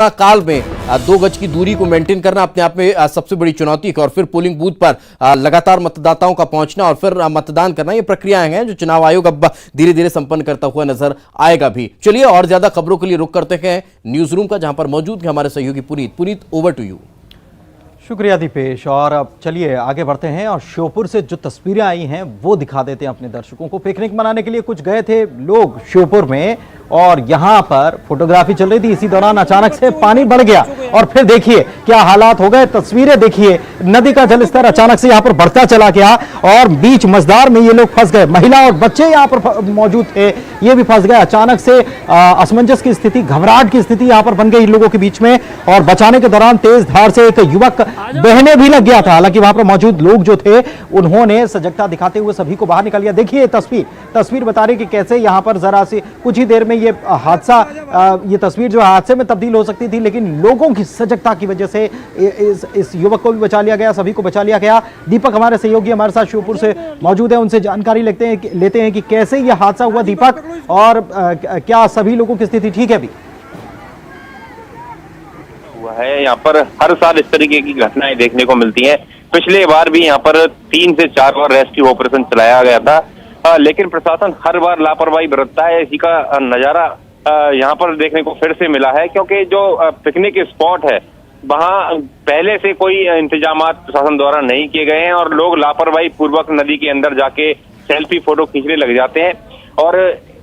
काल में 2 गज की दूरी को मेंटेन करना अपने आप में सबसे बड़ी चुनौती है और फिर पोलिंग बूथ पर लगातार मतदाताओं का पहुंचना और फिर मतदान करना, ये प्रक्रियाएं हैं जो चुनाव आयोग अब धीरे धीरे संपन्न करता हुआ नजर आएगा भी। चलिए और ज्यादा खबरों के लिए रुख करते हैं न्यूज रूम का, जहां पर मौजूद है हमारे सहयोगी पुनीत। Over to you. शुक्रिया दीपेश। और अब चलिए आगे बढ़ते हैं और श्योपुर से जो तस्वीरें आई हैं वो दिखा देते हैं अपने दर्शकों को। पिकनिक मनाने के लिए कुछ गए थे लोग श्योपुर में और यहां पर फोटोग्राफी चल रही थी, इसी दौरान अचानक से पानी बढ़ गया और फिर देखिए क्या हालात हो गए। तस्वीरें देखिए, नदी का जलस्तर अचानक से यहां पर बढ़ता चला गया और बीच मझधार में ये लोग फंस गए। महिला और बच्चे यहां पर मौजूद थे, ये भी फंस गए। अचानक से असमंजस की स्थिति, घबराहट की स्थिति यहां पर बन गई इन लोगों के बीच में और बचाने के दौरान तेज धार से एक युवक बहने भी लग गया था। हालांकि वहां पर मौजूद लोग जो थे उन्होंने सजगता दिखाते हुए सभी को बाहर निकाल लिया। देखिए तस्वीर बता रही कि कैसे यहां पर जरा सी कुछ ही देर में ये हादसा, ये तस्वीर जो हादसे में तब्दील हो सकती थी, लेकिन लोगों की सजगता की वजह से इस युवक को भी बचा लिया गया, सभी को बचा लिया गया। दीपक हमारे सहयोगी हमारे साथ श्योपुर से मौजूद है, उनसे जानकारी लेते हैं कि कैसे यह हादसा हुआ दीपक, और क्या सभी लोगों की स्थिति ठीक है अभी? हुआ है यहाँ पर हर साल इस तरीके की घटनाएं देखने को मिलती हैं। पिछले बार भी यहाँ पर 3 से 4 बार रेस्क्यू ऑपरेशन चलाया गया था, लेकिन प्रशासन हर बार लापरवाही बरतता है। इसी का नजारा यहाँ पर देखने को फिर से मिला है, क्योंकि जो पिकनिक स्पॉट है वहाँ पहले से कोई इंतजाम प्रशासन द्वारा नहीं किए गए हैं और लोग लापरवाही पूर्वक नदी के अंदर जाके सेल्फी फोटो खींचने लग जाते हैं। और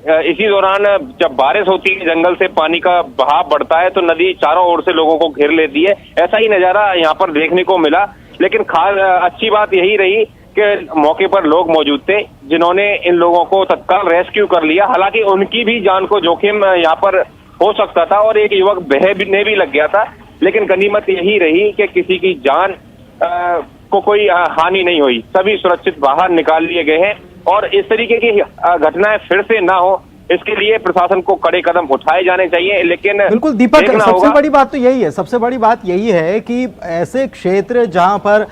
इसी दौरान जब बारिश होती है, जंगल से पानी का बहाव बढ़ता है तो नदी चारों ओर से लोगों को घेर लेती है। ऐसा ही नजारा यहाँ पर देखने को मिला, लेकिन खास अच्छी बात यही रही कि मौके पर लोग मौजूद थे जिन्होंने इन लोगों को तत्काल रेस्क्यू कर लिया। हालांकि उनकी भी जान को जोखिम यहाँ पर हो सकता था और एक युवक बहने भी लग गया था, लेकिन गनीमत यही रही कि किसी की जान को कोई हानि नहीं हुई, सभी सुरक्षित बाहर निकाल लिए गए हैं। और इस तरीके की घटनाएं फिर से ना हो, इसके लिए प्रशासन को कड़े कदम उठाए जाने चाहिए। लेकिन बिल्कुल दीपक, सबसे बड़ी बात तो यही है, सबसे बड़ी बात यही है कि ऐसे क्षेत्र जहां पर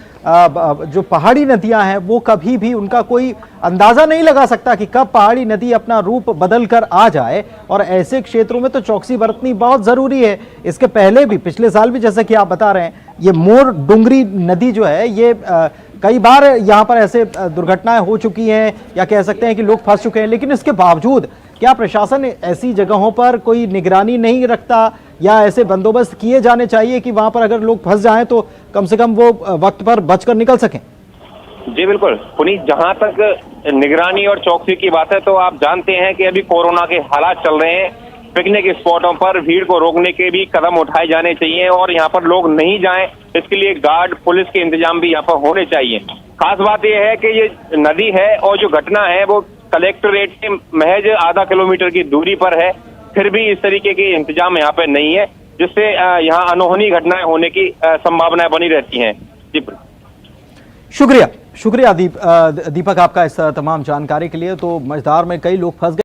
जो पहाड़ी नदियां हैं वो कभी भी उनका कोई अंदाजा नहीं लगा सकता कि कब पहाड़ी नदी अपना रूप बदल कर आ जाए, और ऐसे क्षेत्रों में तो चौकसी बरतनी बहुत जरूरी है। इसके पहले भी, पिछले साल भी, जैसे कि आप बता रहे हैं, ये मोर डुंगरी नदी जो है ये कई बार यहाँ पर ऐसे दुर्घटनाएं हो चुकी हैं, या कह सकते हैं कि लोग फंस चुके हैं। लेकिन इसके बावजूद क्या प्रशासन ऐसी जगहों पर कोई निगरानी नहीं रखता, या ऐसे बंदोबस्त किए जाने चाहिए कि वहां पर अगर लोग फंस जाएं तो कम से कम वो वक्त पर बचकर निकल सकें? जी बिल्कुल पुनीत, जहां तक निगरानी और चौकसी की बात है तो आप जानते हैं कि अभी कोरोना के हालात चल रहे हैं। पिकनिक स्पॉटों पर भीड़ को रोकने के भी कदम उठाए जाने चाहिए और यहाँ पर लोग नहीं जाएं, इसके लिए गार्ड, पुलिस के इंतजाम भी यहाँ पर होने चाहिए। खास बात यह है कि ये नदी है और जो घटना है वो कलेक्ट्रेट से महज आधा किलोमीटर की दूरी पर है, फिर भी इस तरीके के इंतजाम यहाँ पे नहीं है, जिससे यहाँ अनहोनी घटनाएं होने की संभावनाएं बनी रहती हैं। जी शुक्रिया दीपक आपका इस तमाम जानकारी के लिए। तो मझधार में कई लोग फंस गए।